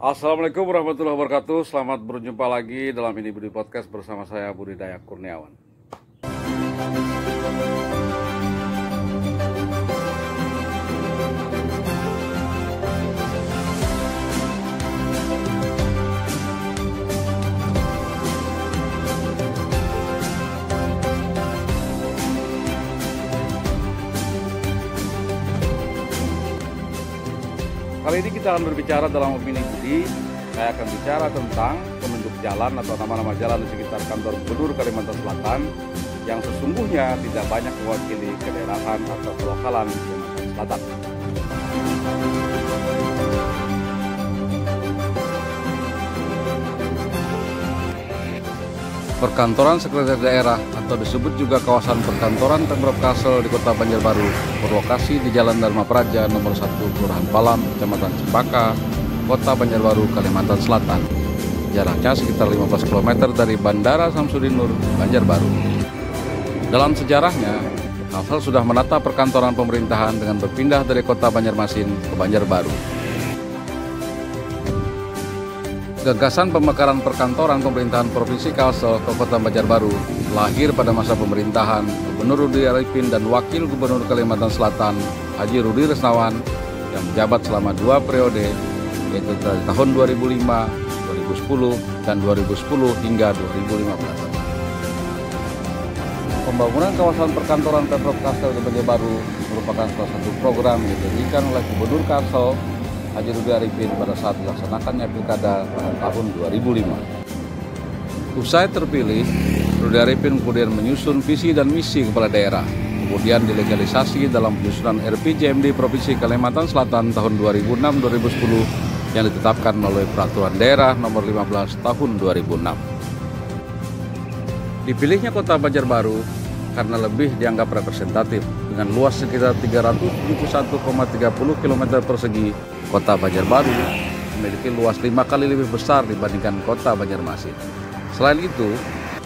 Assalamualaikum warahmatullahi wabarakatuh. Selamat berjumpa lagi dalam Ini Budi Podcast bersama saya Budi Dayak Kurniawan. Kali ini kita akan berbicara dalam Opini Budi. Saya akan bicara tentang penunjuk jalan atau nama-nama jalan di sekitar kantor Gubernur Kalimantan Selatan yang sesungguhnya tidak banyak mewakili kedaerahan atau kelokalan Kalimantan Selatan. Perkantoran Sekretariat Daerah atau disebut juga kawasan perkantoran Pemprov Kalsel di Kota Banjarbaru berlokasi di Jalan Dharma Praja nomor 1 Kelurahan Palam, Kecamatan Cempaka, Kota Banjarbaru, Kalimantan Selatan. Jaraknya sekitar 15 km dari Bandara Samsudin Nur, Banjarbaru. Dalam sejarahnya, Kalsel sudah menata perkantoran pemerintahan dengan berpindah dari Kota Banjarmasin ke Banjarbaru. Gagasan pemekaran perkantoran pemerintahan Provinsi Kalsel ke Kota Banjarbaru lahir pada masa pemerintahan Gubernur Rudy Arifin dan Wakil Gubernur Kalimantan Selatan Haji Rudi Resnawan yang menjabat selama 2 periode, yaitu dari tahun 2005, 2010, dan 2010 hingga 2015. Pembangunan kawasan perkantoran Pemprov Kalsel di Banjarbaru merupakan salah satu program yang didirikan oleh Gubernur Kalsel Haji Rudi Arifin pada saat dilaksanakannya pilkada pada tahun 2005. Usai terpilih, Rudi Arifin kemudian menyusun visi dan misi kepala daerah, kemudian dilegalisasi dalam penyusunan RPJMD Provinsi Kalimantan Selatan tahun 2006-2010 yang ditetapkan melalui Peraturan Daerah Nomor 15 Tahun 2006. Dipilihnya Kota Banjarbaru karena lebih dianggap representatif dengan luas sekitar 371,30 km persegi. Kota Banjarbaru memiliki luas 5 kali lebih besar dibandingkan Kota Banjarmasin. Selain itu,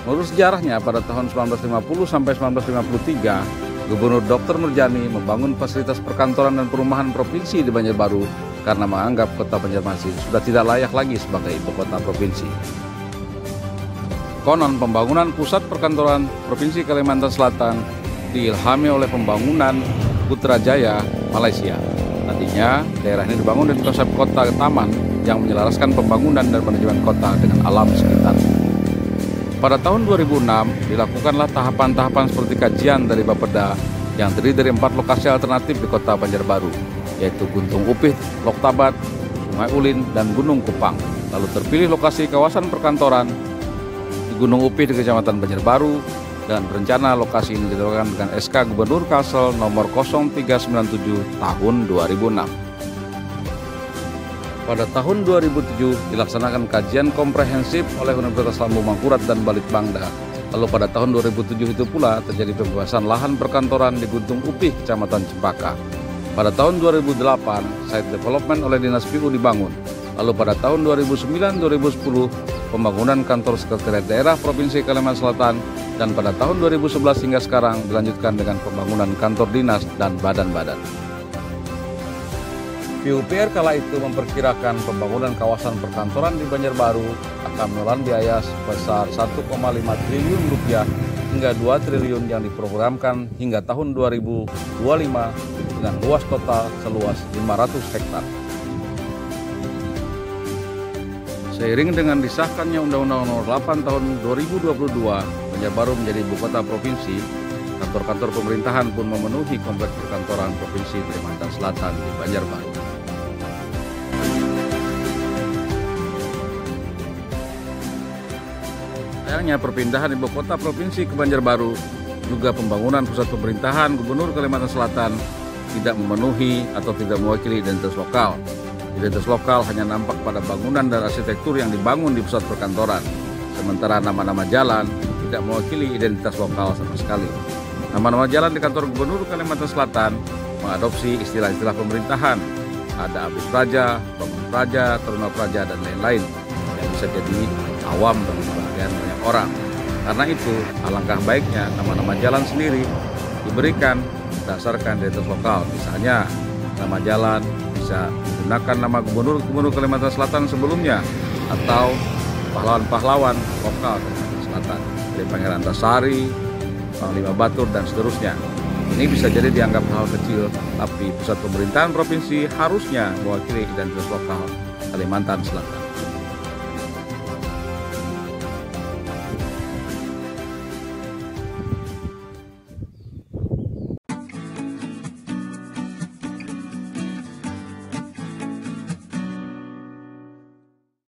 menurut sejarahnya pada tahun 1950 sampai 1953, Gubernur Dr. Nurjani membangun fasilitas perkantoran dan perumahan provinsi di Banjarbaru karena menganggap Kota Banjarmasin sudah tidak layak lagi sebagai ibu kota provinsi. Konon pembangunan pusat perkantoran Provinsi Kalimantan Selatan diilhami oleh pembangunan Putrajaya, Malaysia. Nantinya, daerah ini dibangun dengan konsep kota taman yang menyelaraskan pembangunan dan manajemen kota dengan alam sekitar. Pada tahun 2006, dilakukanlah tahapan-tahapan seperti kajian dari Bapeda yang terdiri dari 4 lokasi alternatif di Kota Banjarbaru, yaitu Guntung Upih, Loktabat, Sungai Ulin, dan Gunung Kupang. Lalu terpilih lokasi kawasan perkantoran di Gunung Upih di Kecamatan Banjarbaru, dan berencana lokasi ini ditetapkan dengan SK Gubernur Kalsel nomor 0397 tahun 2006. Pada tahun 2007 dilaksanakan kajian komprehensif oleh Universitas Lambung Mangkurat dan Balitbangda. Lalu pada tahun 2007 itu pula terjadi pembebasan lahan perkantoran di Guntung Upih, Kecamatan Cempaka. Pada tahun 2008, site development oleh Dinas PU dibangun. Lalu pada tahun 2009-2010, pembangunan kantor Sekretariat Daerah Provinsi Kalimantan Selatan, dan pada tahun 2011 hingga sekarang dilanjutkan dengan pembangunan kantor dinas dan badan-badan. PUPR kala itu memperkirakan pembangunan kawasan perkantoran di Banjarbaru akan menelan biaya sebesar 1,5 triliun rupiah hingga 2 triliun yang diprogramkan hingga tahun 2025 dengan luas total seluas 500 hektar. Seiring dengan disahkannya Undang-Undang Nomor 8 Tahun 2022, Banjarbaru menjadi ibu kota provinsi, kantor-kantor pemerintahan pun memenuhi kompleks perkantoran Provinsi Kalimantan Selatan di Banjarbaru. Sayangnya perpindahan ibu kota provinsi ke Banjarbaru, juga pembangunan pusat pemerintahan Gubernur Kalimantan Selatan tidak memenuhi atau tidak mewakili identitas lokal. Identitas lokal hanya nampak pada bangunan dan arsitektur yang dibangun di pusat perkantoran, sementara nama-nama jalan tidak mewakili identitas lokal sama sekali. Nama-nama jalan di kantor Gubernur Kalimantan Selatan mengadopsi istilah-istilah pemerintahan. Ada Abis Praja, Bangun Praja, Taruna Praja, dan lain-lain yang bisa jadi awam bagi sebagian banyak orang. Karena itu, alangkah baiknya nama-nama jalan sendiri diberikan berdasarkan identitas lokal. Misalnya, nama jalan bisa menggunakan nama gubernur-gubernur Kalimantan Selatan sebelumnya atau pahlawan-pahlawan lokal Kalimantan Selatan, dari Pangeran Antasari, Panglima Batur, dan seterusnya. Ini bisa jadi dianggap hal kecil, tapi pusat pemerintahan provinsi harusnya mewakili identitas lokal Kalimantan Selatan.